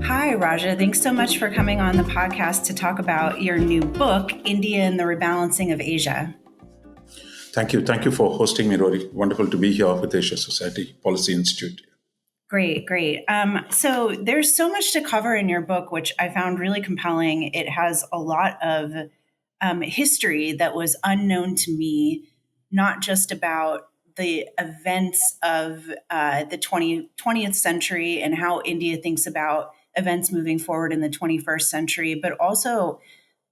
Hi, Raja. Thanks so much for coming on the podcast to talk about your new book, India and the Rebalancing of Asia. Thank you. Thank you for hosting me, Rory. Wonderful to be here with Asia Society Policy Institute. Great, great. So there's so much to cover in your book, which I found really compelling. It has a lot of history that was unknown to me, not just about the events of the 20th century and how India thinks about events moving forward in the 21st century, but also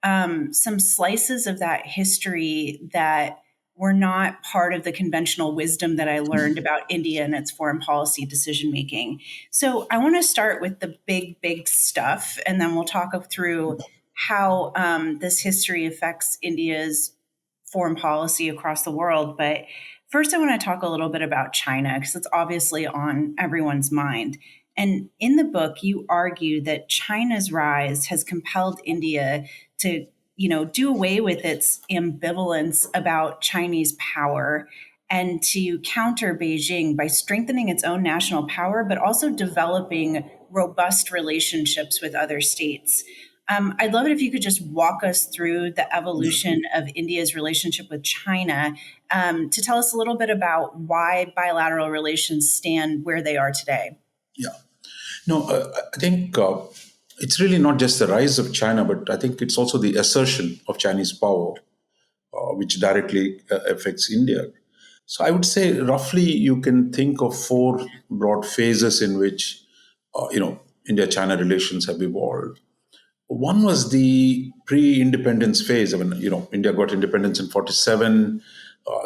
some slices of that history that were not part of the conventional wisdom that I learned about India and its foreign policy decision making. So I want to start with the big stuff, and then we'll talk through how this history affects India's foreign policy across the world. But first, I want to talk a little bit about China because it's obviously on everyone's mind. And in the book, you argue that China's rise has compelled India to, do away with its ambivalence about Chinese power and to counter Beijing by strengthening its own national power, but also developing robust relationships with other states. I'd love it if you could just walk us through the evolution of India's relationship with China to tell us a little bit about why bilateral relations stand where they are today. Yeah. No, I think it's really not just the rise of China, but I think it's also the assertion of Chinese power, which directly affects India. So I would say roughly you can think of four broad phases in which, India-China relations have evolved. One was the pre-independence phase. I mean, India got independence in 47.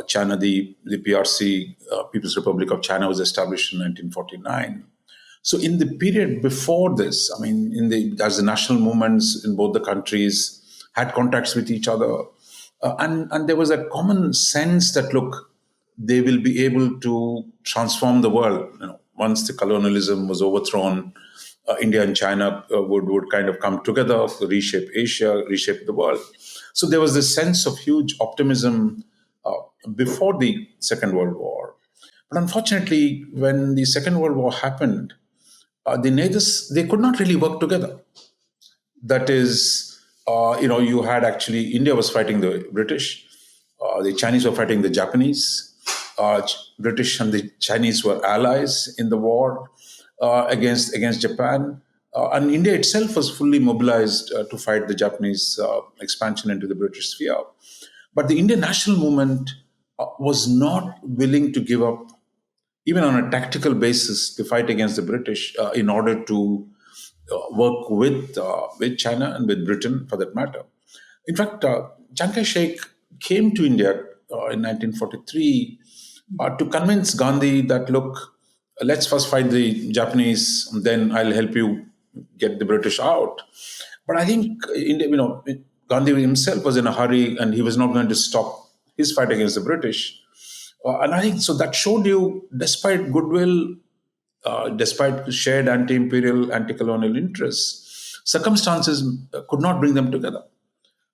China, the PRC, People's Republic of China, was established in 1949. So in the period before this, I mean, as the national movements in both the countries had contacts with each other, and there was a common sense that look, they will be able to transform the world. Once the colonialism was overthrown, India and China would kind of come together to reshape Asia, reshape the world. So there was this sense of huge optimism before the Second World War. But unfortunately, when the Second World War happened, the neighbors, they could not really work together. That is, you had actually, India was fighting the British, the Chinese were fighting the Japanese, British and the Chinese were allies in the war against Japan. And India itself was fully mobilized to fight the Japanese expansion into the British sphere. But the Indian national movement was not willing to give up, even on a tactical basis, the fight against the British in order to work with China and with Britain, for that matter. In fact, Chiang Kai-shek came to India in 1943 to convince Gandhi that, look, let's first fight the Japanese, and then I'll help you get the British out. But I think India, Gandhi himself was in a hurry, and he was not going to stop his fight against the British. And I think so that showed you, despite goodwill, despite shared anti-imperial, anti-colonial interests, circumstances could not bring them together.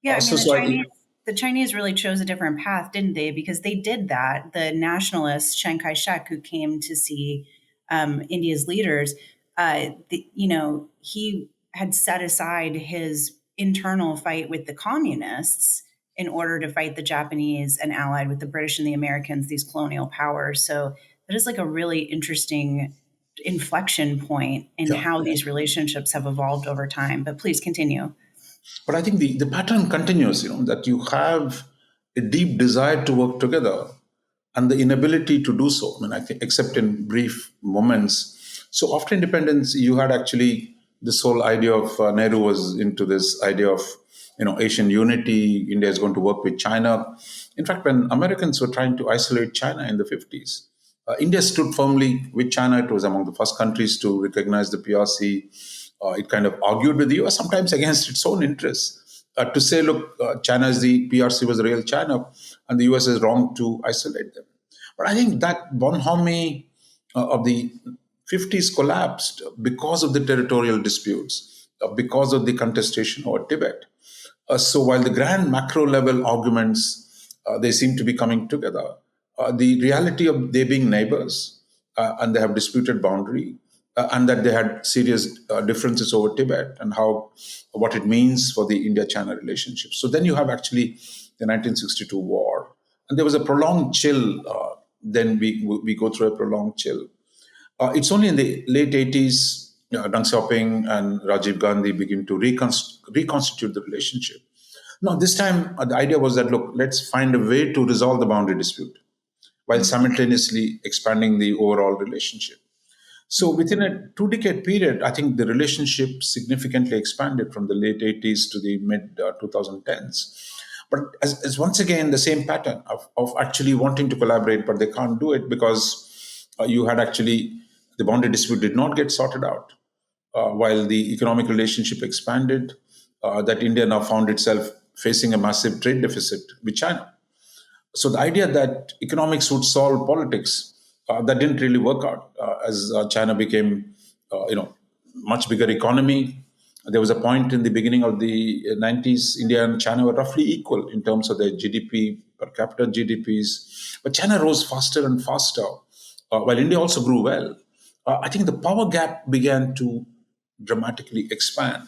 Yeah, I mean, So the Chinese really chose a different path, didn't they? Because they did that. The nationalist Chiang Kai-shek, who came to see India's leaders, he had set aside his internal fight with the communists in order to fight the Japanese and allied with the British and the Americans, these colonial powers. So that is like a really interesting inflection point in yeah, how these relationships have evolved over time. But please continue. but I think the pattern continues. That you have a deep desire to work together and the inability to do so. I mean, I think except in brief moments. So after independence, you had actually this whole idea of Nehru was into this idea of Asian unity. India is going to work with China. In fact, when Americans were trying to isolate China in the 50s, India stood firmly with China. It was among the first countries to recognize the PRC. It kind of argued with the US, sometimes against its own interests, to say, look, China is the PRC was the real China, and the US is wrong to isolate them. But I think that bonhomie of the 50s collapsed because of the territorial disputes, because of the contestation over Tibet. So while the grand macro level arguments, they seem to be coming together, the reality of they being neighbors and they have disputed boundary, and that they had serious differences over Tibet and how what it means for the India-China relationship. So then you have actually the 1962 war, and there was a prolonged chill. Then we go through a prolonged chill. It's only in the late 80s, Deng Xiaoping and Rajiv Gandhi begin to reconstitute the relationship. Now, this time, the idea was that, look, let's find a way to resolve the boundary dispute while simultaneously expanding the overall relationship. So, within a 2 decade period, I think the relationship significantly expanded from the late 80s to the mid 2010s. But as once again, the same pattern of actually wanting to collaborate, but they can't do it because you had actually the boundary dispute did not get sorted out. While the economic relationship expanded, that India now found itself facing a massive trade deficit with China. So the idea that economics would solve politics, that didn't really work out as China became, much bigger economy. There was a point in the beginning of the 90s, India and China were roughly equal in terms of their GDP, per capita GDPs. But China rose faster and faster, while India also grew well. I think the power gap began to dramatically expand.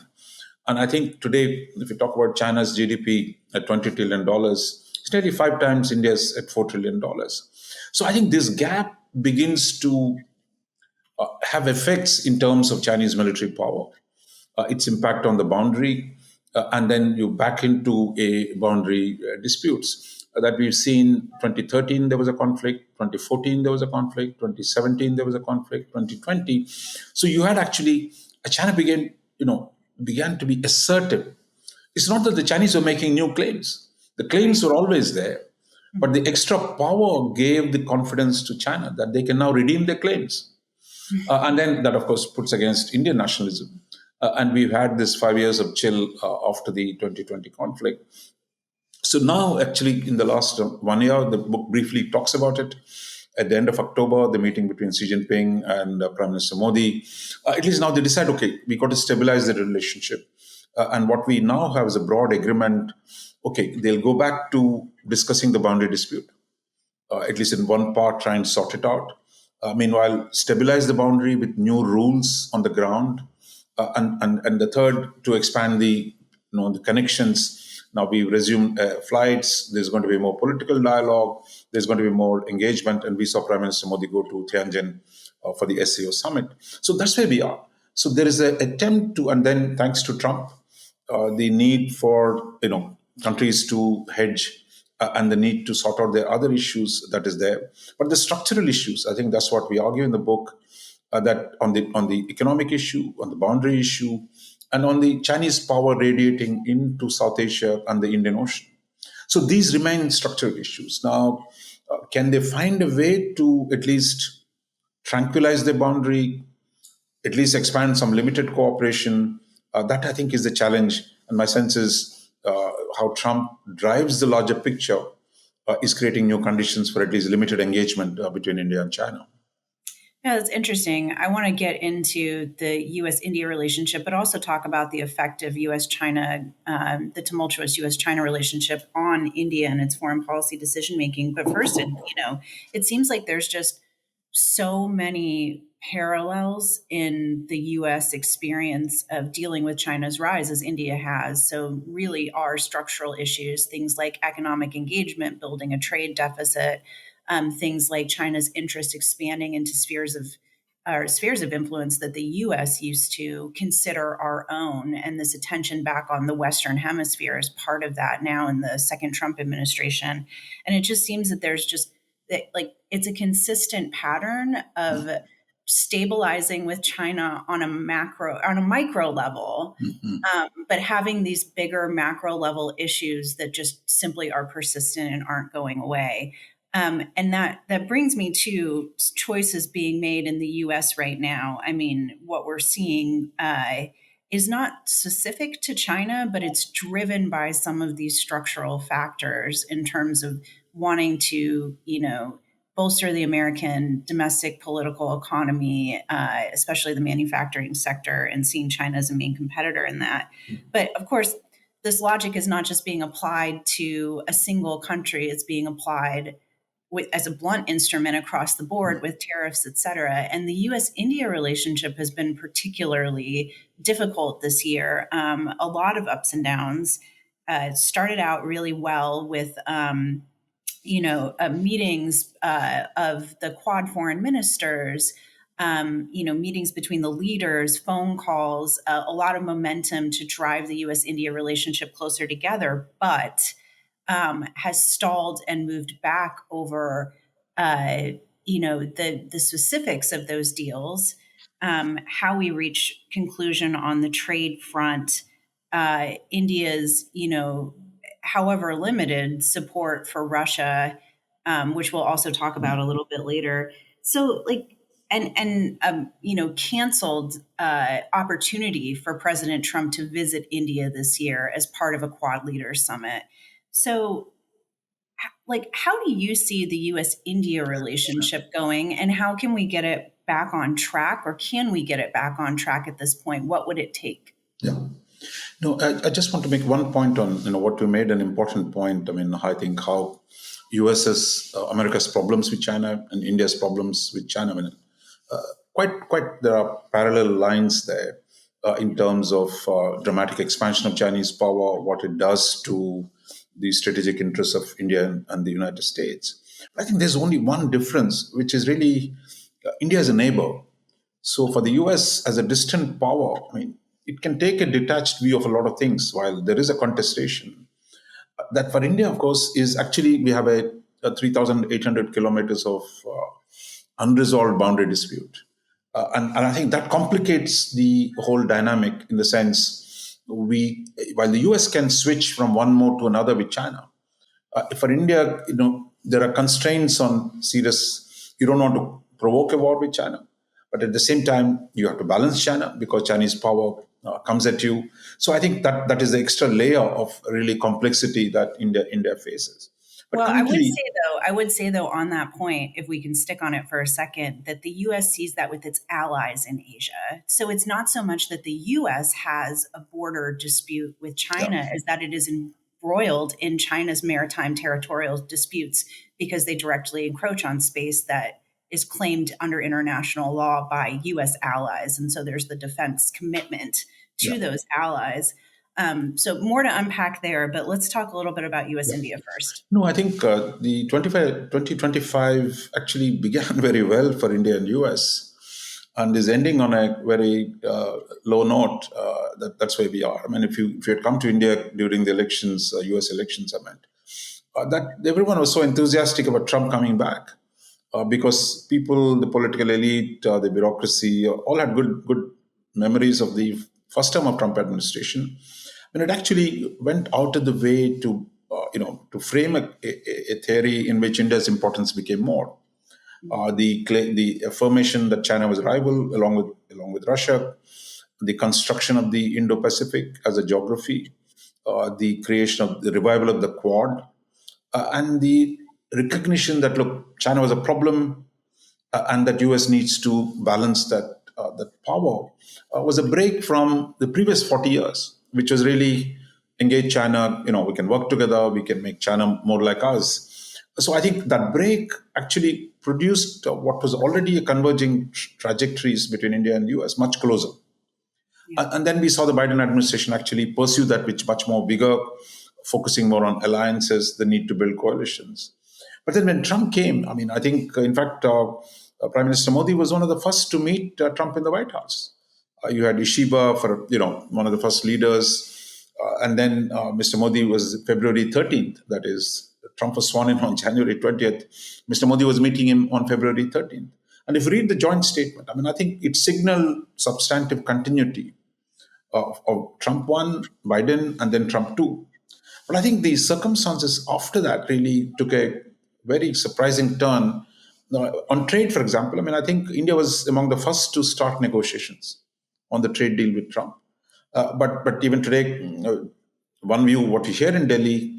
And I think today, if you talk about China's GDP at $20 trillion, it's nearly 5 times India's at $4 trillion. So I think this gap begins to have effects in terms of Chinese military power, its impact on the boundary, and then you back into a boundary disputes that we've seen. 2013 there was a conflict, 2014 there was a conflict, 2017 there was a conflict, 2020. So you had actually China began to be assertive. It's not that the Chinese were making new claims; the claims were always there, but the extra power gave the confidence to China that they can now redeem their claims. And then that, of course, puts against Indian nationalism. And we've had this 5 years of chill after the 2020 conflict. So now, actually, in the last 1 year, the book briefly talks about it. At the end of October, the meeting between Xi Jinping and Prime Minister Modi, at least now they decide, okay, we got to stabilize the relationship. And what we now have is a broad agreement. Okay, they'll go back to discussing the boundary dispute, at least in one part, try and sort it out. Meanwhile, stabilize the boundary with new rules on the ground, and the third, to expand the connections. Now we resume flights. There's going to be more political dialogue. There's going to be more engagement, and we saw Prime Minister Modi go to Tianjin for the SCO summit. So that's where we are. So there is an attempt to, and then thanks to Trump, the need for countries to hedge, and the need to sort out their other issues that is there. But the structural issues, I think that's what we argue in the book, that on the economic issue, on the boundary issue, and on the Chinese power radiating into South Asia and the Indian Ocean. So these remain structural issues. Now, can they find a way to at least tranquilize the boundary, at least expand some limited cooperation? That I think is the challenge. And my sense is how Trump drives the larger picture is creating new conditions for at least limited engagement between India and China. Yeah, that's interesting. I want to get into the U.S. India relationship, but also talk about the effect of U.S. China, the tumultuous U.S. China relationship on India and its foreign policy decision making. But first, it seems like there's just so many parallels in the U.S. experience of dealing with China's rise as India has. So, really, are structural issues, things like economic engagement, building a trade deficit, things like China's interest expanding into spheres of influence that the U.S. used to consider our own, and this attention back on the Western Hemisphere is part of that now in the second Trump administration. And it just seems that there's just like it's a consistent pattern of stabilizing with China on a micro level, but having these bigger macro level issues that just simply are persistent and aren't going away. And that brings me to choices being made in the U.S. right now. I mean, what we're seeing is not specific to China, but it's driven by some of these structural factors in terms of wanting to, bolster the American domestic political economy, especially the manufacturing sector, and seeing China as a main competitor in that. But of course, this logic is not just being applied to a single country; it's being applied as a blunt instrument across the board with tariffs, et cetera. And the US India relationship has been particularly difficult this year. A lot of ups and downs. It started out really well with meetings of the Quad foreign ministers, meetings between the leaders, phone calls, a lot of momentum to drive the U.S. India relationship closer together, but has stalled and moved back over, the specifics of those deals, how we reach conclusion on the trade front, India's, however limited support for Russia, which we'll also talk about a little bit later. So, canceled opportunity for President Trump to visit India this year as part of a Quad Leaders Summit. So, how do you see the U.S. India relationship going, and how can we get it back on track, or can we get it back on track at this point? What would it take? Yeah. No, I just want to make one point on what you made an important point. I mean, I think how US's America's problems with China and India's problems with China. I mean, quite there are parallel lines there in terms of dramatic expansion of Chinese power, what it does to the strategic interests of India and the United States. I think there's only one difference, which is really India is a neighbor. So for the US as a distant power, I mean, it can take a detached view of a lot of things while there is a contestation. That for India, of course, is actually we have a 3,800 kilometers of unresolved boundary dispute. And I think that complicates the whole dynamic in the sense while the US can switch from one mode to another with China, for India, there are constraints on serious, you don't want to provoke a war with China, but at the same time, you have to balance China because Chinese power comes at you. So I think that is the extra layer of really complexity that India faces. But Well, currently, I would say though, on that point, if we can stick on it for a second, that the US sees that with its allies in Asia. So it's not so much that the US has a border dispute with yeah, China as that it is embroiled in China's maritime territorial disputes because they directly encroach on space that is claimed under international law by US allies. And so there's the defense commitment yeah. to those allies. So more to unpack there, but let's talk a little bit about US India first. No, I think the 2025 actually began very well for India and US and is ending on a very low note. That's where we are. I mean, if you had come to India during the elections, US elections, I meant, that everyone was so enthusiastic about Trump coming back because people, the political elite, the bureaucracy, all had good memories of the first term of Trump administration, when it actually went out of the way to frame a theory in which India's importance became more. The affirmation that China was a rival along with Russia, the construction of the Indo-Pacific as a geography, the creation of the revival of the Quad, and the recognition that look, China was a problem, and that US needs to balance that power was a break from the previous 40 years, which was really engage China. We can work together, we can make China more like us. So I think that break actually produced what was already a converging trajectories between India and US much closer. And then we saw the Biden administration actually pursue that, which much more bigger, focusing more on alliances, the need to build coalitions. But then when Trump came, I mean, I think, in fact, Prime Minister Modi was one of the first to meet Trump in the White House. You had Ishiba for, one of the first leaders. And then Mr. Modi was February 13th. That is, Trump was sworn in on January 20th. Mr. Modi was meeting him on February 13th. And if you read the joint statement, I mean, I think it signaled substantive continuity of Trump 1, Biden, and then Trump 2. But I think the circumstances after that really took a very surprising turn. On trade, for example, I mean, I think India was among the first to start negotiations on the trade deal with Trump. But even today, one view, what we hear in Delhi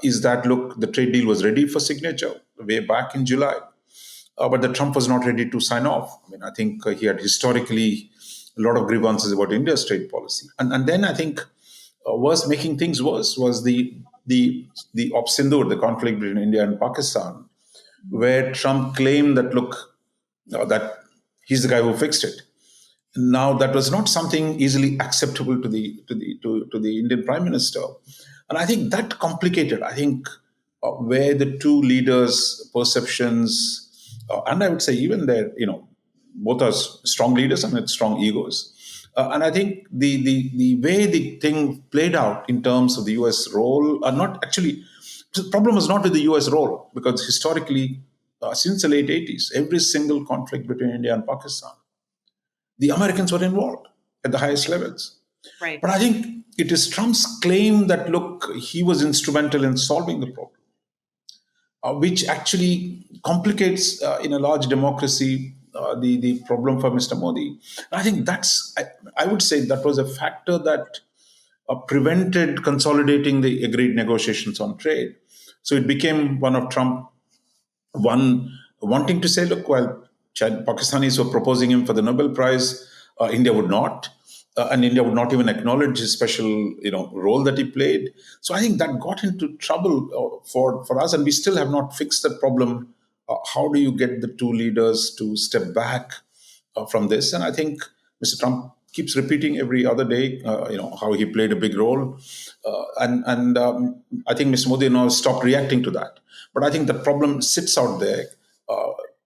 is that, look, the trade deal was ready for signature way back in July. But the Trump was not ready to sign off. I mean, I think he had historically a lot of grievances about India's trade policy. And then I think making things worse was the Op Sindoor, the conflict between India and Pakistan, where Trump claimed that, look, that he's the guy who fixed it. Now that was not something easily acceptable to the Indian Prime Minister, and I think that complicated. I think where the two leaders' perceptions, and I would say even their, both are strong leaders and with strong egos. And I think the way the thing played out in terms of the U.S. role are not actually, the problem was not with the U.S. role, because historically, since the late 80s, every single conflict between India and Pakistan, the Americans were involved at the highest levels. Right. But I think it is Trump's claim that, look, he was instrumental in solving the problem, which actually complicates in a large democracy the problem for Mr. Modi. I think I would say that was a factor that prevented consolidating the agreed negotiations on trade. So it became one of Trump wanting to say, look, while Pakistanis were proposing him for the Nobel Prize, India would not, and India would not even acknowledge his special, role that he played. So I think that got into trouble for us, and we still have not fixed that problem. How do you get the two leaders to step back from this? And I think Mr. Trump keeps repeating every other day, how he played a big role, and I think Mr. Modi now stopped reacting to that. But I think the problem sits out there,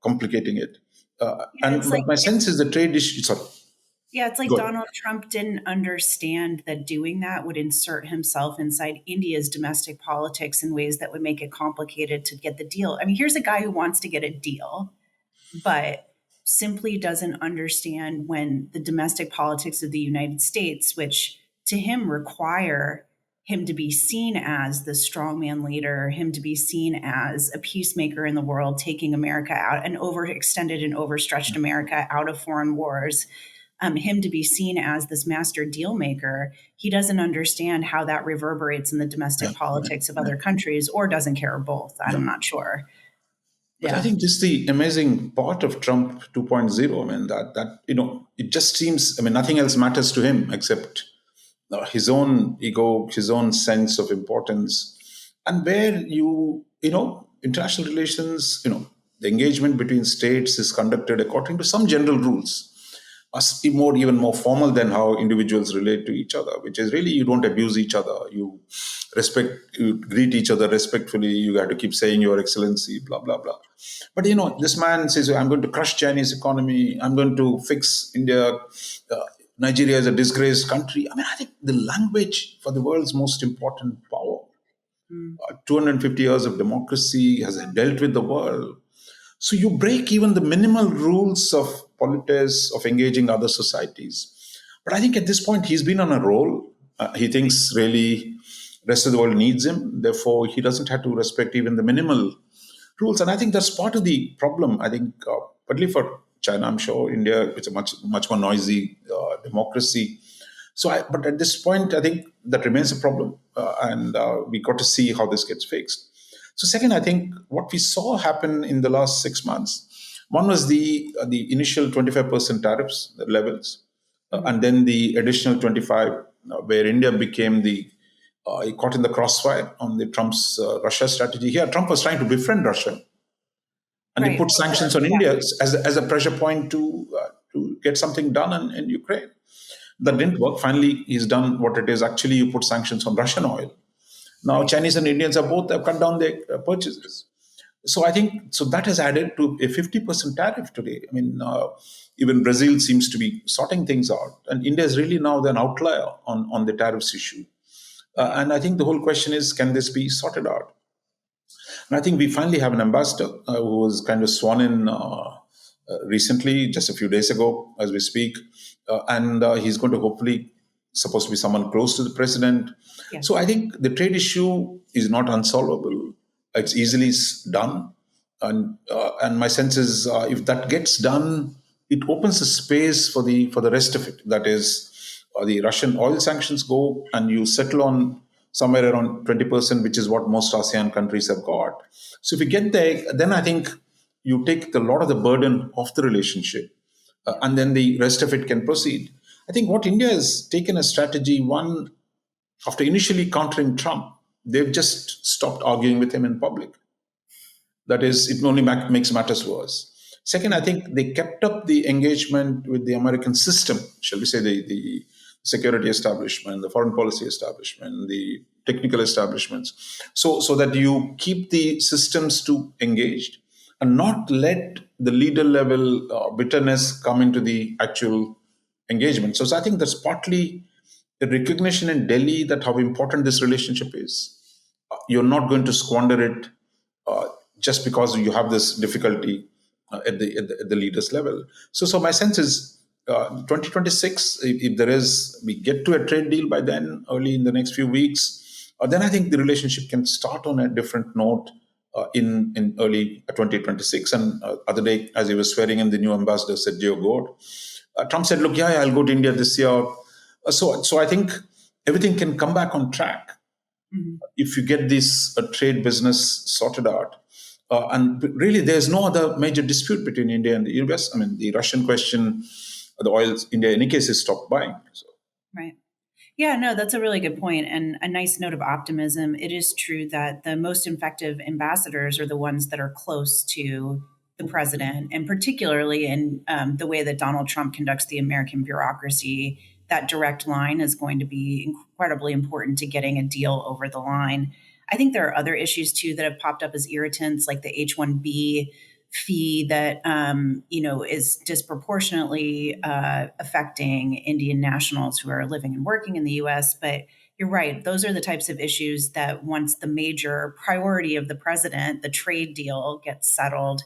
complicating it. Yeah, it's But like my sense is the trade issue. Sorry, Yeah, it's like good. Donald Trump didn't understand that doing that would insert himself inside India's domestic politics in ways that would make it complicated to get the deal. I mean, here's a guy who wants to get a deal, but simply doesn't understand when the domestic politics of the United States, which to him require him to be seen as the strongman leader, him to be seen as a peacemaker in the world, taking America out, an overextended and overstretched America out of foreign wars, him to be seen as this master deal maker, he doesn't understand how that reverberates in the Yeah, domestic right, politics of right. other countries, or doesn't care, or both. Yeah. I'm not sure. But I Yeah. think this is the amazing part of Trump 2.0. I mean, that it just seems, I mean, nothing else matters to him except his own ego, his own sense of importance, and where international relations, the engagement between states is conducted according to some general rules, must be even more formal than how individuals relate to each other, which is really, you don't abuse each other, you greet each other respectfully, you have to keep saying your excellency, blah blah blah. But this man says, I'm going to crush Chinese economy, I'm going to fix India, Nigeria is a disgraced country. I mean, I think the language for the world's most important power, Mm. 250 years of democracy, has dealt with the world. So you break even the minimal rules of politics, of engaging other societies. But I think at this point he's been on a roll. He thinks really rest of the world needs him. Therefore, he doesn't have to respect even the minimal rules. And I think that's part of the problem. I think, partly for China, I'm sure India, it's a much more noisy democracy. But at this point, I think that remains a problem, and we got to see how this gets fixed. So, second, I think what we saw happen in the last 6 months, one was the initial 25% tariffs levels, and Mhm. then the additional 25, where India became caught in the crossfire on the Trump's Russia strategy. Here, Trump was trying to befriend Russia, and he Right. put Before. sanctions on Yeah. India as a pressure point to get something done in Ukraine. That didn't work. Finally, he's done what it is. Actually, you put sanctions on Russian oil. Now, Right. Chinese and Indians have cut down their purchases. So I think that has added to a 50% tariff today. I mean, even Brazil seems to be sorting things out, and India is really now an outlier on the tariffs issue. Right. And I think the whole question is, can this be sorted out? And I think we finally have an ambassador who was kind of sworn in recently, just a few days ago, as we speak. And he's going to hopefully, supposed to be someone close to the president. So Yes. I think the trade issue is not unsolvable. It's easily done. And my sense is, if that gets done, it opens a space for the rest of it. That is, the Russian oil sanctions go, and you settle on somewhere around 20%, which is what most ASEAN countries have got. So if you get there, then I think you take a lot of the burden off the relationship, Yeah. and then the rest of it can proceed. I think what India has taken a strategy, one, after initially countering Trump, they've just stopped arguing with him in public. That is, it only makes matters worse. Second, I think they kept up the engagement with the American system, shall we say, the security establishment, the foreign policy establishment, the technical establishments, so that you keep the systems too engaged and not let the leader level bitterness come into the actual engagement. So I think that's partly the recognition in Delhi that how important this relationship is. You're not going to squander it uh, just because you have this difficulty at the leaders level. So my sense is 2026. If there is, we get to a trade deal by then, early in the next few weeks, then I think the relationship can start on a different note in early 2026. And other day, as he was swearing in, the new ambassador Sergio Gore, Trump said, "Look, yeah, I'll go to India this year." So I think everything can come back on track Mhm. if you get this trade business sorted out. And really, there's no other major dispute between India and the US. I mean, the Russian question, the oil, India, in any case, has stopped buying. So, Right. Yeah, no, that's a really good point and a nice note of optimism. It is true that the most effective ambassadors are the ones that are close to the president, and particularly in the way that Donald Trump conducts the American bureaucracy, that direct line is going to be incredibly important to getting a deal over the line. I think there are other issues too that have popped up as irritants, like the H-1B fee that is disproportionately affecting Indian nationals who are living and working in the U.S. But you're right; those are the types of issues that once the major priority of the president, the trade deal, gets settled,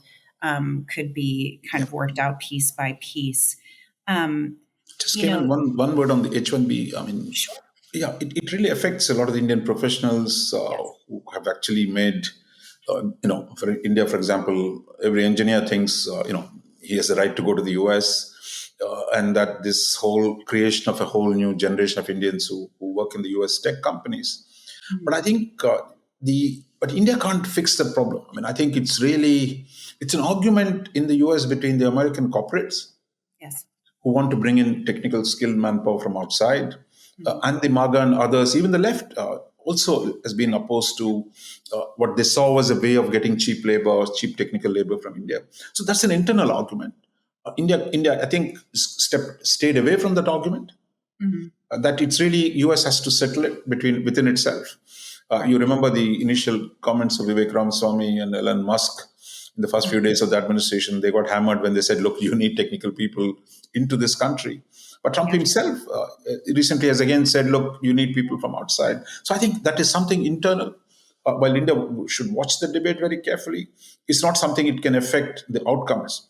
could be kind yeah. of worked out piece by piece. Um, Just you came in know, one word on the H1B. I mean, sure, yeah, it really affects a lot of the Indian professionals yes, who have actually made, for India, for example, every engineer thinks, he has the right to go to the US, and that this whole creation of a whole new generation of Indians who work in the US tech companies. But Mhm. I think but India can't fix the problem. I mean, I think it's an argument in the US between the American corporates Yes, who want to bring in technical skilled manpower from outside, Mhm. and the MAGA and others, even the left, also has been opposed to what they saw was a way of getting cheap labor or cheap technical labor from India. So that's an internal argument. India, I think, stayed away from that argument. Mhm. That it's really US has to settle it within itself. You Right. remember the initial comments of Vivek Ramaswamy and Elon Musk in the first few days of the administration. They got hammered when they said, "Look, you need technical people into this country." But Trump Yeah. himself recently has again said, "Look, you need people from outside." So I think that is something internal. While India should watch the debate very carefully, it's not something it can affect the outcomes.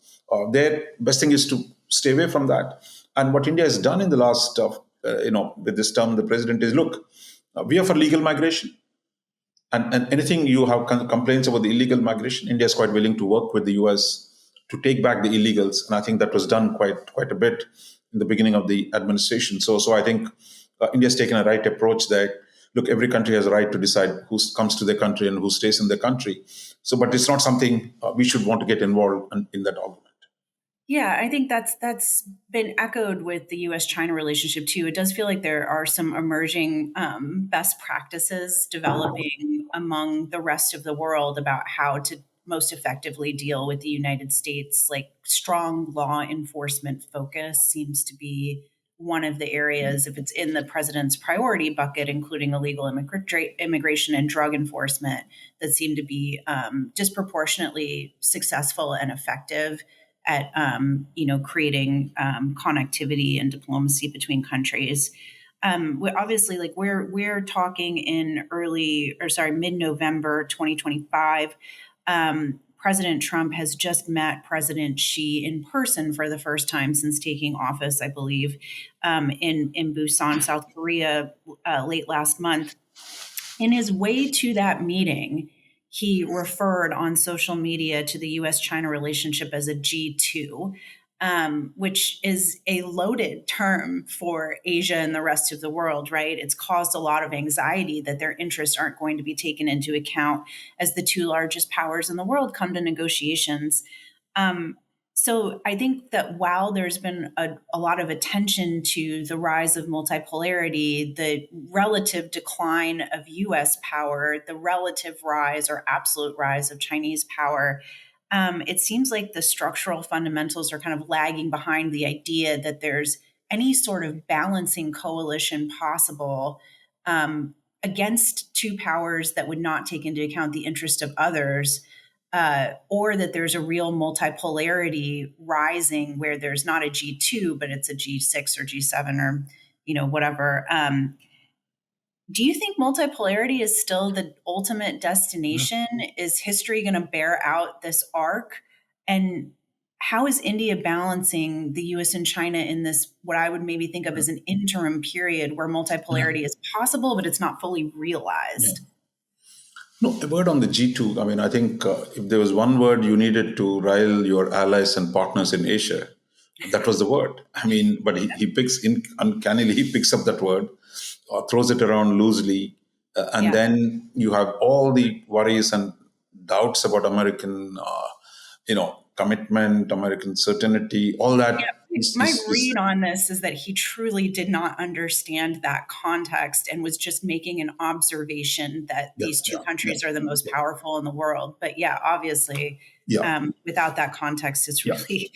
Their best thing is to stay away from that. And what India has done in the last, with this term, the president is, look, we are for legal migration. And anything you have complaints about the illegal migration, India is quite willing to work with the US to take back the illegals. And I think that was done quite a bit in the beginning of the administration. So I think India's taken a right approach there. Look, every country has a right to decide who comes to their country and who stays in their country. So, but it's not something we should want to get involved in that argument. Yeah, I think that's been echoed with the U.S. China relationship too. It does feel like there are some emerging best practices developing among the rest of the world about how to most effectively deal with the United States. Like strong law enforcement focus seems to be one of the areas, if it's in the president's priority bucket, including illegal immigration and drug enforcement, that seem to be disproportionately successful and effective at creating connectivity and diplomacy between countries. We obviously, like we're talking in mid November 2025. President Trump has just met President Xi in person for the first time since taking office, I believe, in Busan, South Korea, late last month. In his way to that meeting, he referred on social media to the US China relationship as a G2, which is a loaded term for Asia and the rest of the world, right? It's caused a lot of anxiety that their interests aren't going to be taken into account as the two largest powers in the world come to negotiations. Um, So I think that while there's been a lot of attention to the rise of multipolarity, the relative decline of US power, the relative rise or absolute rise of Chinese power, it seems like the structural fundamentals are kind of lagging behind the idea that there's any sort of balancing coalition possible against two powers that would not take into account the interest of others, or that there's a real multipolarity rising where there's not a G2, but it's a G6 or G7 or whatever. Do you think multipolarity is still the ultimate destination? Is history going to bear out this arc? And how is India balancing the US and China in this, what I would maybe think of as an interim period where Yeah. multipolarity is possible, but it's not fully Yeah. realized? No, a word on the G2. I mean, I think if there was one word you needed to rile your allies and partners in Asia, that was the word. I mean, but he picks uncannily, he picks up that word, throws it around loosely, and Yeah. then you have all the worries and doubts about American, commitment, American certainty, all Yeah, that my is read on this is that he truly did not understand that context and was just making an observation that yeah, these two yeah, yeah, countries are the most yeah, powerful in the world. But yeah, obviously, yeah. without that context, it's Yeah. really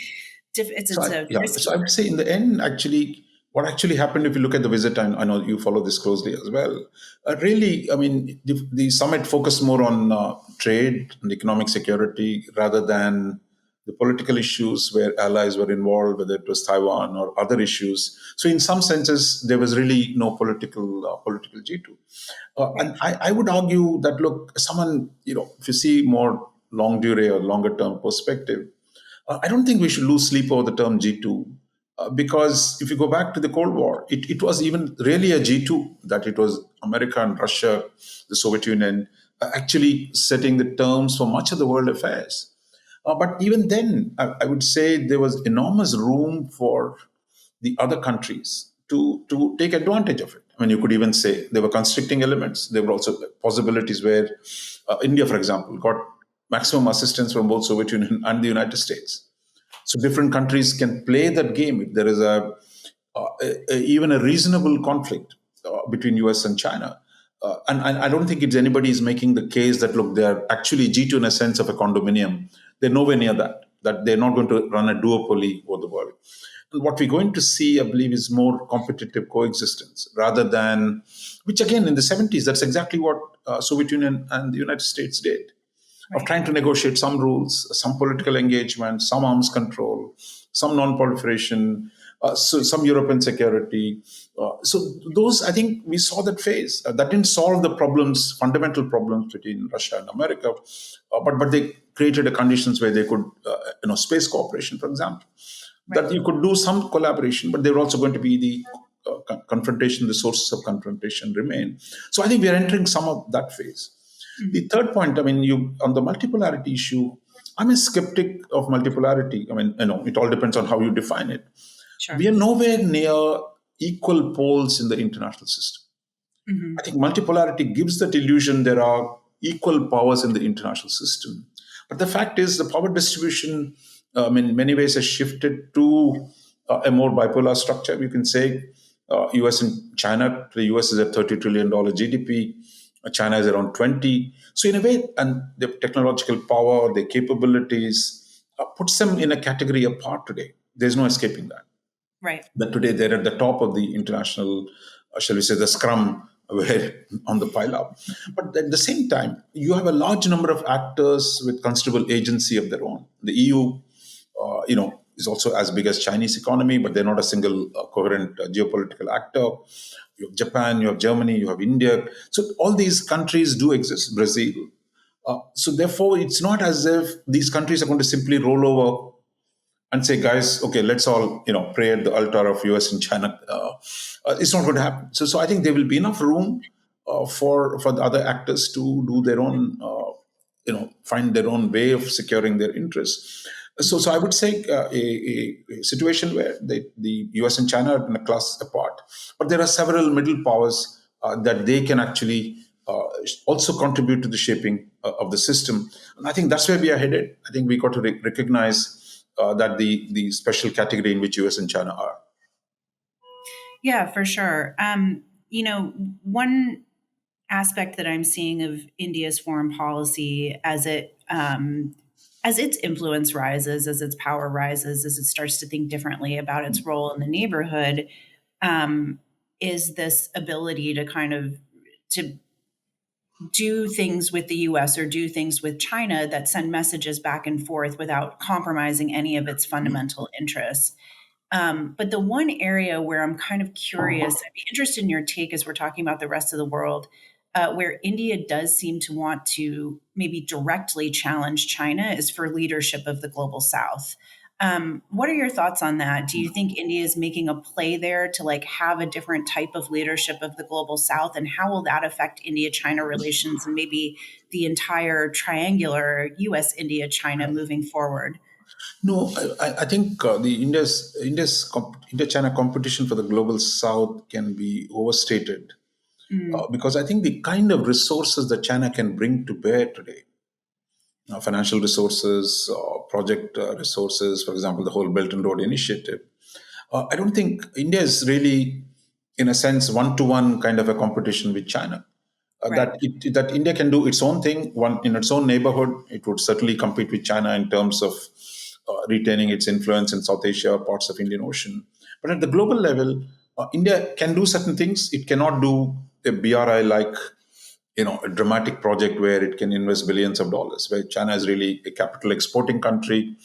So it's a so I risky. would say in the end, actually, what actually happened, if you look at the visit, and I know you follow this closely as well. Really, I mean, the summit focused more on trade and economic security rather than the political issues where allies were involved, whether it was Taiwan or other issues. So, in some senses, there was really no political G2. Right. And I would argue that look, someone if you see more long durée or longer term perspective, I don't think we should lose sleep over the term G2, because if you go back to the Cold War, it was even really a G2, that it was America and Russia, the Soviet Union, actually setting the terms for much of the world affairs. But even then, I would say there was enormous room for the other countries to take advantage of it. I mean, you could even say there were constricting elements. There were also possibilities where India, for example, got maximum assistance from both Soviet Union and the United States. So different countries can play that game if there is even a reasonable conflict between US and China. And I don't think it's anybody is making the case that look, they're actually G2 in a sense of a condominium. They're nowhere near that. That they're not going to run a duopoly over the world. And what we're going to see, I believe, is more competitive coexistence rather than, which again in the 70s, that's exactly what Soviet Union and the United States did, of Right. trying to negotiate some rules, some political engagement, some arms control, some non-proliferation, so some European security. So those, I think, we saw that phase. That didn't solve the problems, fundamental problems between Russia and America, but they created the conditions where they could, space cooperation, for example, that Right. you could do some collaboration, but there were also going to be the confrontation, the sources of confrontation remain. So I think we are entering some of that phase. The Mhm. third point, I mean, you on the multipolarity issue, I'm a skeptic of multipolarity. I mean, it all depends on how you define it. We Sure. are nowhere near equal poles in the international system. I Hmm. think multipolarity gives that illusion there are equal powers in the international system. But the fact is, the power distribution, in many ways, has shifted to a more bipolar structure. You can say US and China, the US is at $30 trillion GDP, China is around 20. So, in a way, and the technological power, their capabilities, puts them in a category apart today. There's no escaping that. Right. That today they're at the top of the international, shall we say, the scrum where on the pile up. But at the same time, you have a large number of actors with considerable agency of their own. The EU, is also as big as Chinese economy, but they're not a single coherent geopolitical actor. You have Japan, you have Germany, you have India. So all these countries do exist. Brazil. So therefore, it's not as if these countries are going to simply roll over and say, guys, okay, let's all pray at the altar of US and China. It's not going to happen. So I think there will be enough room for the other actors to do their own, find their own way of securing their interests. So I would say a situation where the US and China are in a class apart, but there are several middle powers that they can actually also contribute to the shaping of the system. And I think that's where we are headed. I think we got to recognize that the special category in which US and China are. Yeah, for sure. One aspect that I'm seeing of India's foreign policy as its influence rises, as its power rises, as it starts to think differently about its role in the neighborhood, um, is this ability to kind of to do things with the US or do things with China that send messages back and forth without compromising any of its fundamental interests. But the one area where I'm kind of curious, I'd be interested in your take as we're talking about the rest of the world, where India does seem to want to maybe directly challenge China is for leadership of the global South. What are your thoughts on that? Do you think India is making a play there to like have a different type of leadership of the global South, and how will that affect India-China relations and maybe the entire triangular U.S. India-China moving forward? No, I think the India-China competition for the global South can be overstated, Mm, because I think the kind of resources that China can bring to bear today, financial resources, project resources, for example, the whole Belt and Road Initiative. I don't think India is really, in a sense, one-to-one kind of a competition with China. right. That India can do its own thing, one in its own neighborhood. It would certainly compete with China in terms of retaining its influence in South Asia, parts of Indian Ocean. But at the global level, India can do certain things. It cannot do a BRI like a dramatic project where it can invest billions of dollars. Where China is really a capital exporting country.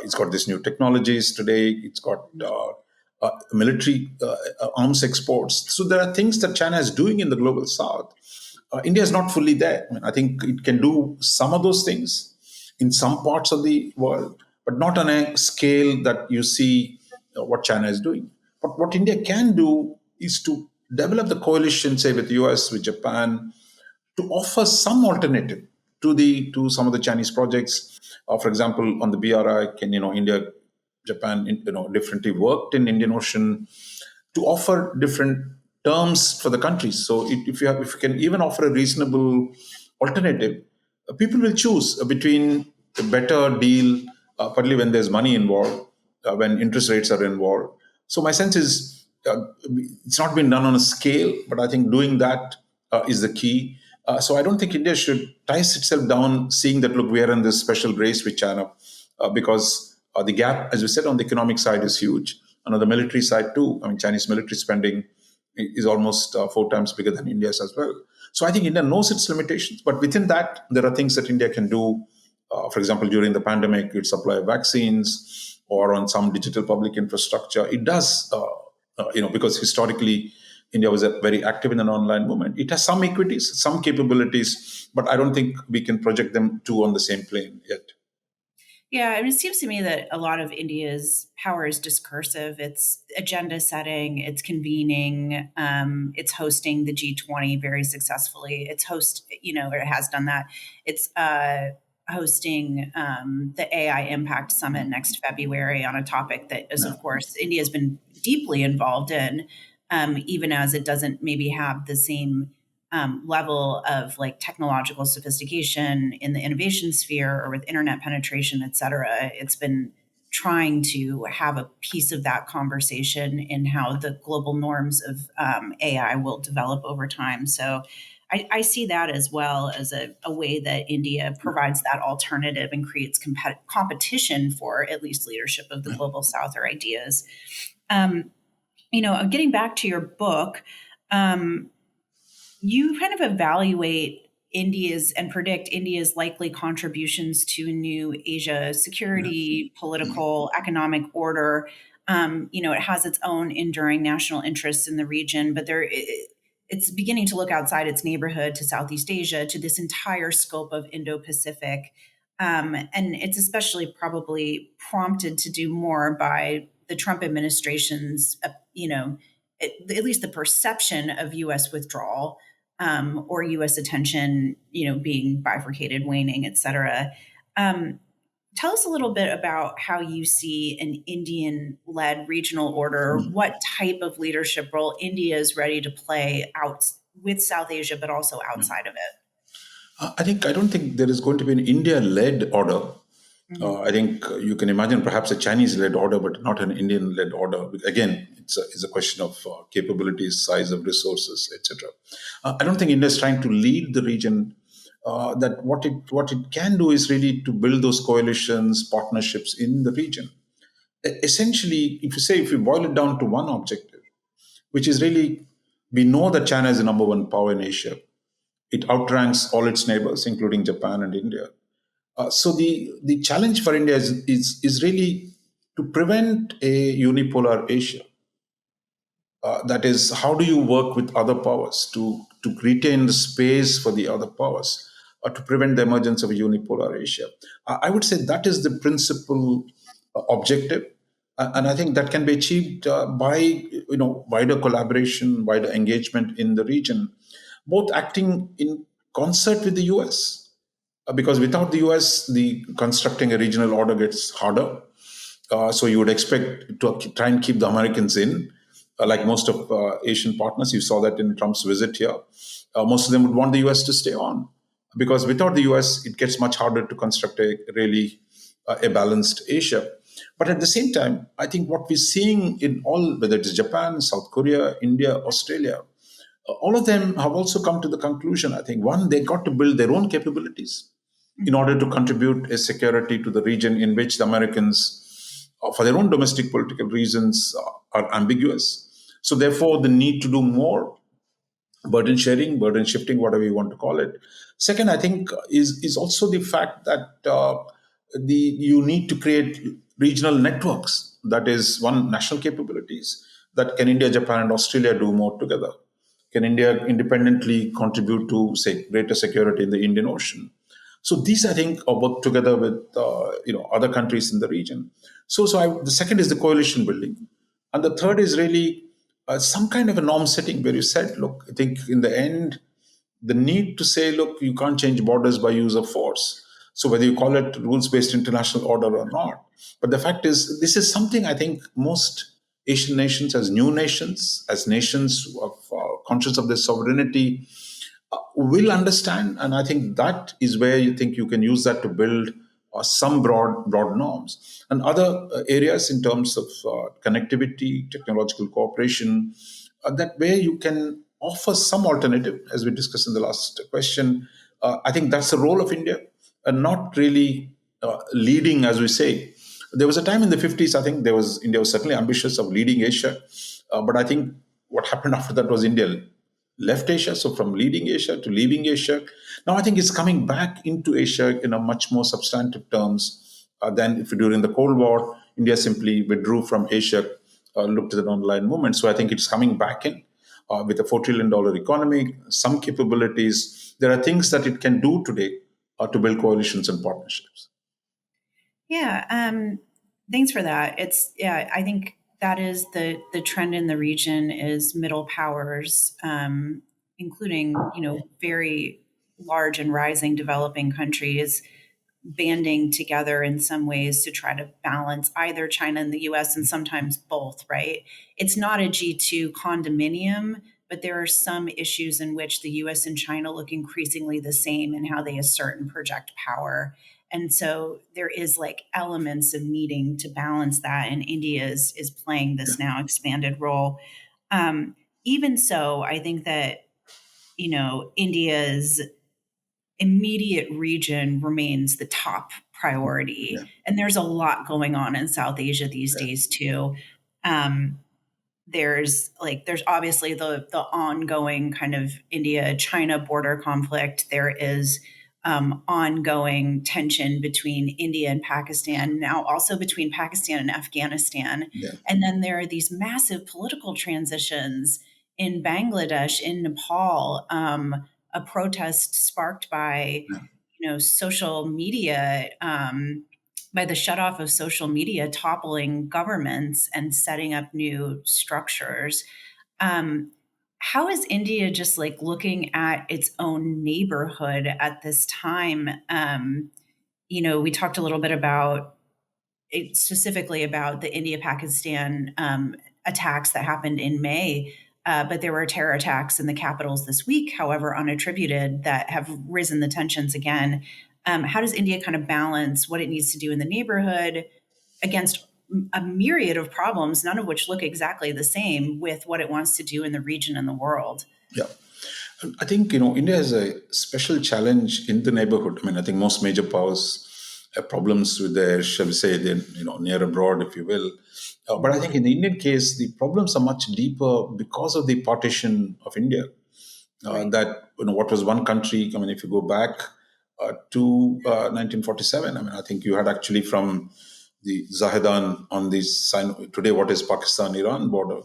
It's got these new technologies today. It's got military arms exports. So there are things that China is doing in the global South. India is not fully there. I think it can do some of those things in some parts of the world, but not on a scale that you see what China is doing. But what India can do is to develop the coalition, say, with US, with Japan, to offer some alternative to some of the Chinese projects. For example, on the BRI, can India, Japan, differently worked in Indian Ocean to offer different terms for the countries. So if you can even offer a reasonable alternative, people will choose between a better deal, partly when there's money involved, when interest rates are involved. So my sense is it's not been done on a scale, but I think doing that is the key. So I don't think India should ties itself down, seeing that look, we are in this special race with China, because the gap, as we said, on the economic side is huge, and on the military side too. I mean, Chinese military spending is almost 4 times bigger than India's as well. So I think India knows its limitations, but within that, there are things that India can do. For example, during the pandemic, it supply vaccines, or on some digital public infrastructure. It does, because historically India was very active in an online movement. It has some equities, some capabilities, but I don't think we can project them two on the same plane yet. Yeah, I mean, it seems to me that a lot of India's power is discursive. It's agenda setting, it's convening, it's hosting the G20 very successfully. Or it has done that. It's hosting the AI Impact Summit next February on a topic that is, Yeah. of course, India has been deeply involved in, even as it doesn't maybe have the same level of like technological sophistication in the innovation sphere or with internet penetration, et cetera. It's been trying to have a piece of that conversation in how the global norms of AI will develop over time. So I see that as well as a way that India provides that alternative and creates competition for at least leadership of the global South or ideas. Um, Getting back to your book, um, you kind of evaluate India's and predict India's likely contributions to a new Asia security, political, economic order. It has its own enduring national interests in the region, but it's beginning to look outside its neighborhood to Southeast Asia, to this entire scope of Indo-Pacific. And it's especially probably prompted to do more by the Trump administration's, at least the perception of U.S. withdrawal or U.S. attention, being bifurcated, waning, et cetera. Um, Tell us a little bit about how you see an Indian-led regional order, what type of leadership role India is ready to play out with South Asia, but also outside of it. I don't think there is going to be an India-led order. Mhm. I think you can imagine perhaps a Chinese-led order, but not an Indian-led order. Again, it's a question of capabilities, size of resources, etc. I don't think India is trying to lead the region. That what it can do is really to build those coalitions, partnerships in the region. Essentially, if you boil it down to one objective, which is really, we know that China is the number one power in Asia. It outranks all its neighbors, including Japan and India. So the challenge for India is really to prevent a unipolar Asia. That is, how do you work with other powers to retain the space for the other powers, or to prevent the emergence of a unipolar Asia? I would say that is the principal objective, and I think that can be achieved by wider collaboration, wider engagement in the region, both acting in concert with the US, because without the US, the constructing a regional order gets harder. So you would expect to try and keep the Americans in, like most of Asian partners. You saw that in Trump's visit here. Most of them would want the US to stay on, because without the US, it gets much harder to construct a really a balanced Asia. But at the same time, I think what we're seeing in all, whether it is Japan, South Korea, India, Australia, all of them have also come to the conclusion, I think, one, they got to build their own capabilities in Mhm. order to contribute a security to the region in which the Americans, for their own domestic political reasons, are ambiguous. So, therefore, the need to do more burden sharing, burden shifting, whatever you want to call it. Second, I think, is also the fact that the you need to create regional networks. That is one, national capabilities. That can India, Japan, and Australia do more together? Can India independently contribute to, say, greater security in the Indian Ocean? So these, I think, are work together with other countries in the region. The second is the coalition building, and the third is really some kind of a norm setting where you said, look, I think in the end, the need to say, look, you can't change borders by use of force. So whether you call it rules-based international order or not, but the fact is, this is something I think most Asian nations, as new nations, as nations of conscious of their sovereignty, will understand, and I think that is where you think you can use that to build some broad norms, and other areas in terms of connectivity, technological cooperation, that where you can offer some alternative, as we discussed in the last question. I think that's the role of India, and not really leading, as we say. There was a time in the 50s, I think India was certainly ambitious of leading Asia, but I think what happened after that was India left Asia. So from leading Asia to leaving Asia, now I think it's coming back into Asia in a much more substantive terms than if during the Cold War, India simply withdrew from Asia, looked at an online movement. So I think it's coming back in with a $4 trillion economy, some capabilities. There are things that it can do today to build coalitions and partnerships. Yeah, thanks for that. Yeah, I think that is the trend in the region is middle powers, including very large and rising developing countries banding together in some ways to try to balance either China and the US and sometimes both, right? It's not a G2 condominium, but there are some issues in which the US and China look increasingly the same in how they assert and project power. And so there is like elements of needing to balance that, and India is playing Yeah, this now expanded role. Even so, I think that India's immediate region remains the top yeah, priority. And there's a lot going on in South Asia these yeah, days too. Um, there's obviously the ongoing kind of India China border conflict. There is ongoing tension between India and Pakistan, now also between Pakistan and Afghanistan. yeah, And then there are these massive political transitions in Bangladesh, in Nepal, a protest sparked by yeah, social media, by the shut off of social media toppling governments and setting up new structures. um, how is India just like looking at its own neighborhood at this time? We talked a little bit about specifically about the India Pakistan attacks that happened in May. But there were terror attacks in the capitals this week, however unattributed, that have risen the tensions again. How does India kind of balance what it needs to do in the neighborhood against a myriad of problems, none of which look exactly the same, with what it wants to do in the region and the world? Yeah. I think, India has a special challenge in the neighborhood. I mean, I think most major powers have problems with their, shall we say, their, near abroad, if you will. But I think in the Indian case, the problems are much deeper because of the partition of India. Right. That, what was one country, I mean, if you go back to 1947, I mean, I think you had actually from the Zahedan on the today what is Pakistan-Iran border,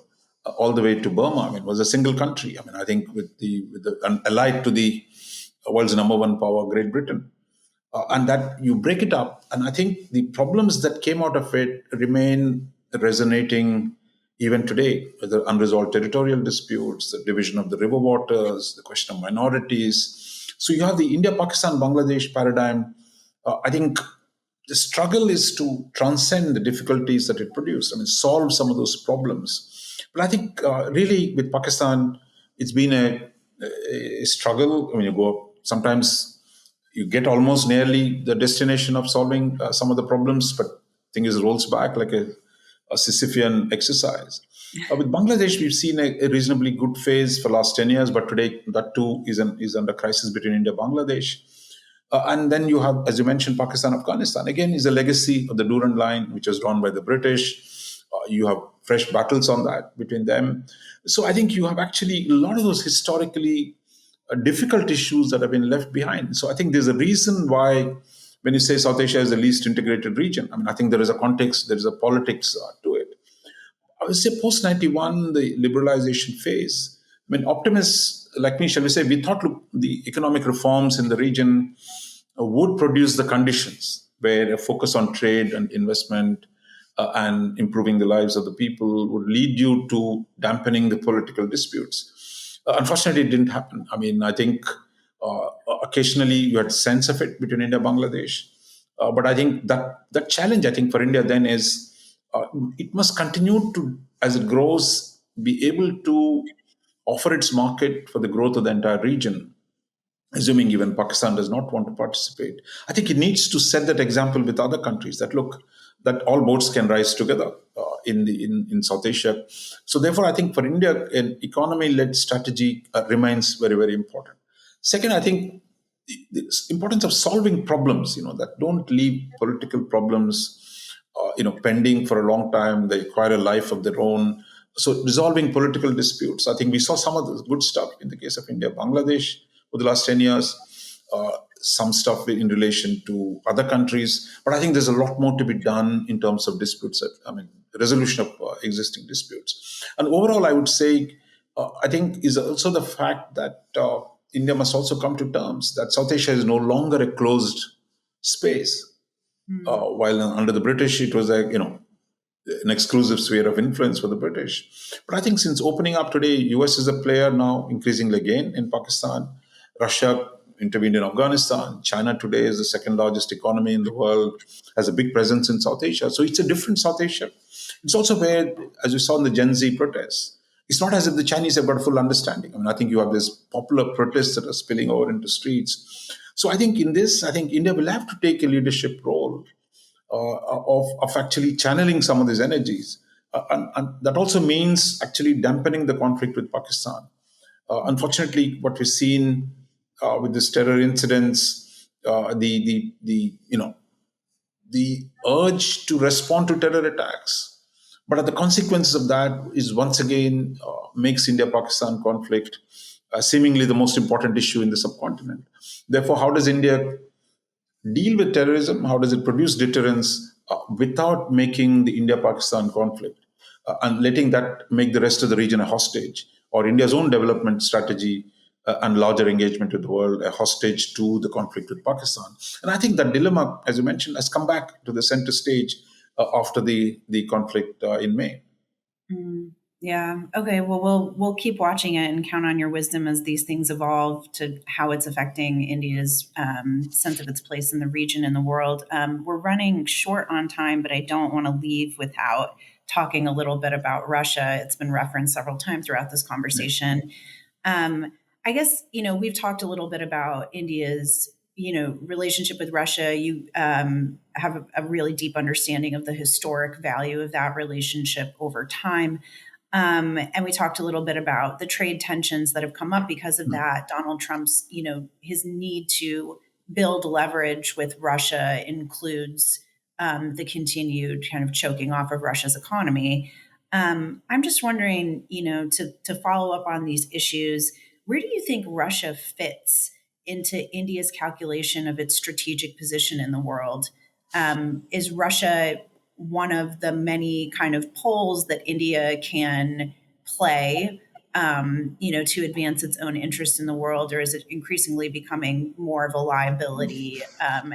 all the way to Burma. I mean, it was a single country. I mean, I think with the allied to the world's number one power, Great Britain, and that you break it up. And I think the problems that came out of it remain resonating even today, whether unresolved territorial disputes, the division of the river waters, the question of minorities. So you have the India-Pakistan-Bangladesh paradigm. I think the struggle is to transcend the difficulties that it produced. I mean, solve some of those problems. But I think really with Pakistan, it's been a struggle. I mean, you go sometimes you get almost nearly the destination of solving some of the problems, but thing is rolls back like a Sisyphean exercise. With Bangladesh, we've seen a reasonably good phase for last 10 years, but today that too is under crisis between India and Bangladesh. And then you have, as you mentioned, Pakistan, Afghanistan. Again, is a legacy of the Durand Line, which was drawn by the British. You have fresh battles on that between them. So I think you have actually a lot of those historically difficult issues that have been left behind. So I think there's a reason why when you say South Asia is the least integrated region, I mean, I think there is a context, there is a politics to it. I would say post 91, the liberalization phase, I mean, optimists like me, shall we say, we thought, look, the economic reforms in the region would produce the conditions where a focus on trade and investment and improving the lives of the people would lead you to dampening the political disputes. Unfortunately, it didn't happen. I mean, I think uh, occasionally you had sense of it between India and Bangladesh. But I think that challenge, I think, for India then is it must continue to, as it grows, be able to offer its market for the growth of the entire region, assuming even Pakistan does not want to participate. I think it needs to set that example with other countries that look that all boats can rise together in South Asia. So therefore, I think for India, an economy-led strategy remains very, very important. Second, I think the importance of solving problems, that don't leave political problems, pending for a long time. They require a life of their own. So resolving political disputes. I think we saw some of the good stuff in the case of India, Bangladesh for the last 10 years, some stuff in relation to other countries. But I think there's a lot more to be done in terms of disputes, I mean, resolution of existing disputes. And overall, I would say, I think is also the fact that India must also come to terms that South Asia is no longer a closed space. While under the British, it was an exclusive sphere of influence for the British. But I think since opening up today, US is a player now increasingly again in Pakistan. Russia intervened in Afghanistan. China today is the second largest economy in the world, has a big presence in South Asia. So it's a different South Asia. It's also where, as we saw in the Gen Z protests, it's not as if the Chinese have got a full understanding. I mean, I think you have this popular protests that are spilling over into streets. So I think in this, I think India will have to take a leadership role of actually channeling some of these energies. And that also means actually dampening the conflict with Pakistan. Unfortunately, what we've seen with this terror incidents, the urge to respond to terror attacks, but the consequences of that is once again makes India-Pakistan conflict seemingly the most important issue in the subcontinent. Therefore, how does India deal with terrorism? How does it produce deterrence without making the India-Pakistan conflict and letting that make the rest of the region a hostage, or India's own development strategy and larger engagement with the world a hostage to the conflict with Pakistan? And I think that dilemma, as you mentioned, has come back to the center stage after the conflict in May. Yeah. Okay. Well, we'll keep watching it and count on your wisdom as these things evolve to how it's affecting India's sense of its place in the region and the world. We're running short on time, but I don't want to leave without talking a little bit about Russia. It's been referenced several times throughout this conversation. I guess we've talked a little bit about India's relationship with Russia, you have a really deep understanding of the historic value of that relationship over time. And we talked a little bit about the trade tensions that have come up because of that. Donald Trump's, his need to build leverage with Russia includes the continued kind of choking off of Russia's economy. I'm just wondering, to follow up on these issues, where do you think Russia fits into India's calculation of its strategic position in the world? Is Russia one of the many kind of poles that India can play, to advance its own interest in the world, or is it increasingly becoming more of a liability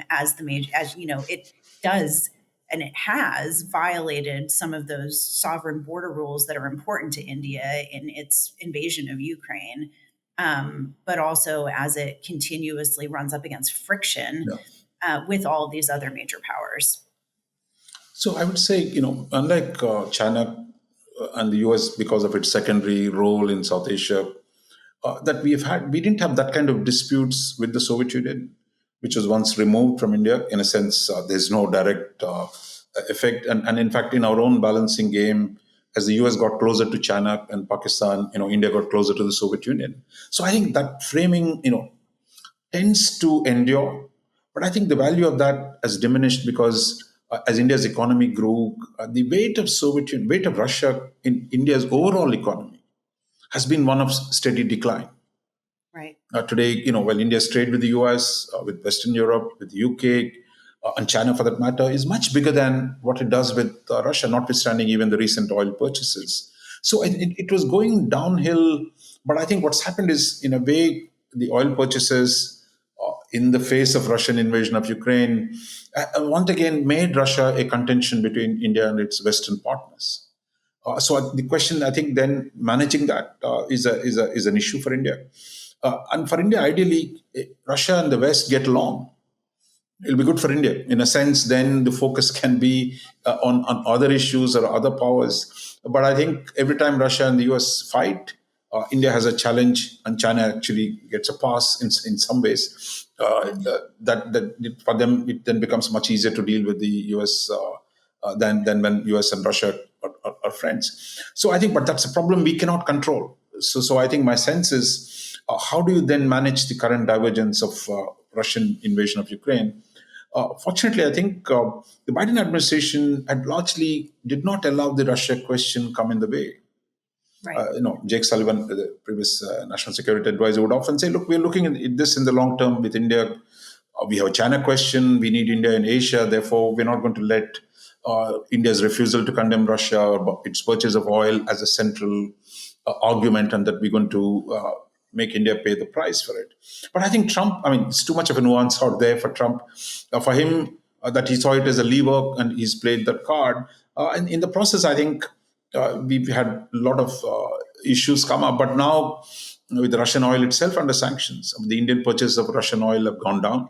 as the major, as it does and it has violated some of those sovereign border rules that are important to India in its invasion of Ukraine, but also as it continuously runs up against friction Yeah. with all of these other major powers. So I would say, unlike China and the US, because of its secondary role in South Asia, that we didn't have that kind of disputes with the Soviet Union, which was once removed from India. In a sense, there's no direct effect. And in fact, in our own balancing game, as the US got closer to China and Pakistan, India got closer to the Soviet Union. So I think that framing, tends to endure. But I think the value of that has diminished because as India's economy grew, the weight of Russia in India's overall economy has been one of steady decline. Right. Today, while India's trade with the US, with Western Europe, with the UK, and China for that matter, is much bigger than what it does with Russia, notwithstanding even the recent oil purchases. So it was going downhill. But I think what's happened is, in a way, the oil purchases in the face of Russian invasion of Ukraine once again made Russia a contention between India and its Western partners. So the question, I think, then managing that is an issue for India. And for India, ideally, Russia and the West get along. It'll be good for India. In a sense, then the focus can be on other issues or other powers. But I think every time Russia and the US fight, India has a challenge, and China actually gets a pass in some ways. For them, it then becomes much easier to deal with the US than when US and Russia are friends. So I think, but that's a problem we cannot control. So I think my sense is, how do you then manage the current divergence of Russian invasion of Ukraine? Fortunately, I think the Biden administration had largely did not allow the Russia question come in the way. Right. Jake Sullivan, the previous national security advisor, would often say, look, we're looking at this in the long term with India. We have a China question. We need India in Asia. Therefore, we're not going to let India's refusal to condemn Russia or its purchase of oil as a central argument, and that we're going to make India pay the price for it. But I think Trump, it's too much of a nuance out there for Trump. For him, that he saw it as a lever and he's played that card. And in the process, I think we've had a lot of issues come up. But now, with the Russian oil itself under sanctions, the Indian purchases of Russian oil have gone down.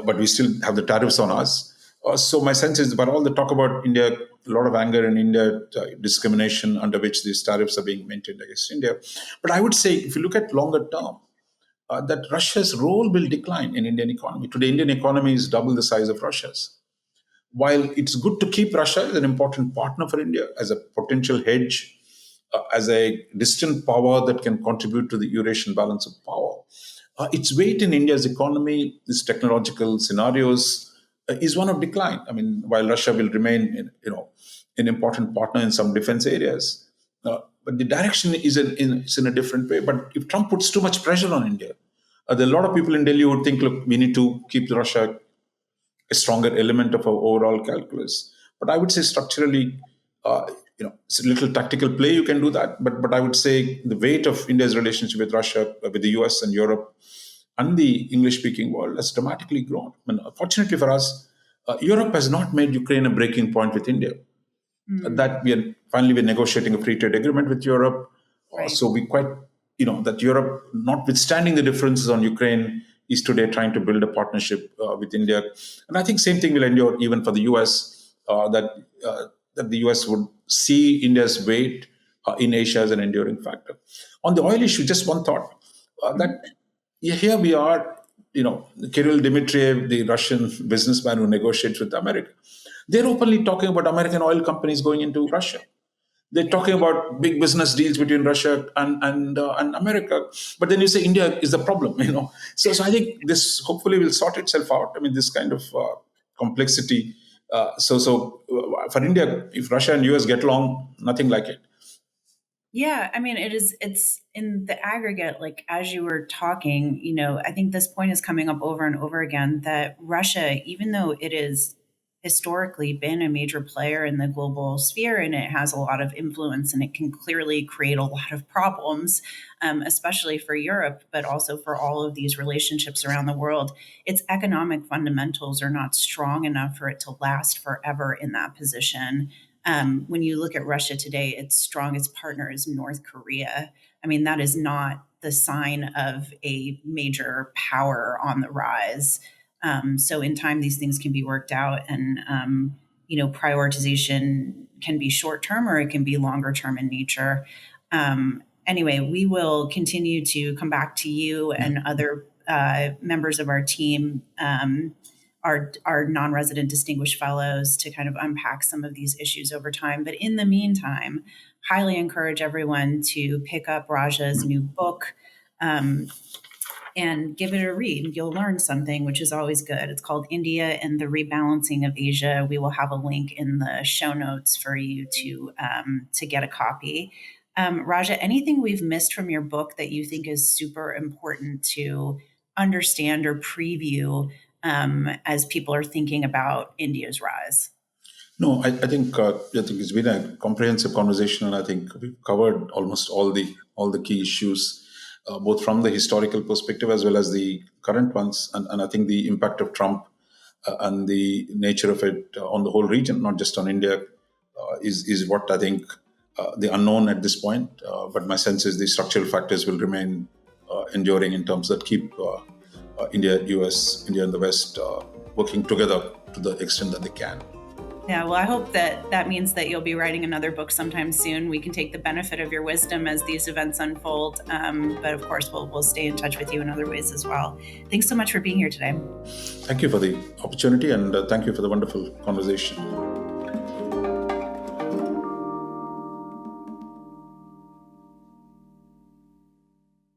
But we still have the tariffs on us. So my sense is, but all the talk about India, a lot of anger in India, discrimination under which these tariffs are being maintained against India. But I would say, if you look at longer term, that Russia's role will decline in Indian economy. Today, Indian economy is double the size of Russia's. While it's good to keep Russia as an important partner for India, as a potential hedge, as a distant power that can contribute to the Eurasian balance of power, its weight in India's economy, its technological scenarios, is one of decline. While Russia will remain, an important partner in some defense areas, but the direction is in a different way. But if Trump puts too much pressure on India, there are a lot of people in Delhi who would think, look, we need to keep Russia a stronger element of our overall calculus. But I would say structurally, it's a little tactical play. You can do that, but I would say the weight of India's relationship with Russia, with the US and Europe, and the English-speaking world has dramatically grown. Fortunately for us, Europe has not made Ukraine a breaking point with India. That we're negotiating a free trade agreement with Europe. Right. So we quite, that Europe, notwithstanding the differences on Ukraine, is today trying to build a partnership with India. And I think same thing will endure even for the US, that the US would see India's weight in Asia as an enduring factor. On the oil issue, just one thought, that here we are, Kirill Dmitriev, the Russian businessman who negotiates with America, they're openly talking about American oil companies going into Russia. They're Yeah. talking about big business deals between Russia and America, but then you say India is the problem. So I think this hopefully will sort itself out. I mean, this kind of complexity. So for India, if Russia and US get along, nothing like it. Yeah, I mean, it's in the aggregate, like as you were talking, I think this point is coming up over and over again that Russia, even though it is historically been a major player in the global sphere and it has a lot of influence and it can clearly create a lot of problems, especially for Europe, but also for all of these relationships around the world, its economic fundamentals are not strong enough for it to last forever in that position. When you look at Russia today, its strongest partner is North Korea. I mean, that is not the sign of a major power on the rise. So, in time, these things can be worked out, and prioritization can be short term or it can be longer term in nature. Anyway, we will continue to come back to you and other members of our team. Our non-resident distinguished fellows to kind of unpack some of these issues over time. But in the meantime, highly encourage everyone to pick up Raja's new book and give it a read. You'll learn something, which is always good. It's called India and the Rebalancing of Asia. We will have a link in the show notes for you to get a copy. Raja, anything we've missed from your book that you think is super important to understand or preview as people are thinking about India's rise? No, I think it's been a comprehensive conversation, and I think we've covered almost all the key issues, both from the historical perspective as well as the current ones, and I think the impact of Trump and the nature of it on the whole region, not just on India, is what I think the unknown at this point. But my sense is the structural factors will remain enduring in terms that keep India, US, India, and the West working together to the extent that they can. Yeah, well, I hope that means that you'll be writing another book sometime soon. We can take the benefit of your wisdom as these events unfold. But of course, we'll stay in touch with you in other ways as well. Thanks so much for being here today. Thank you for the opportunity, and thank you for the wonderful conversation.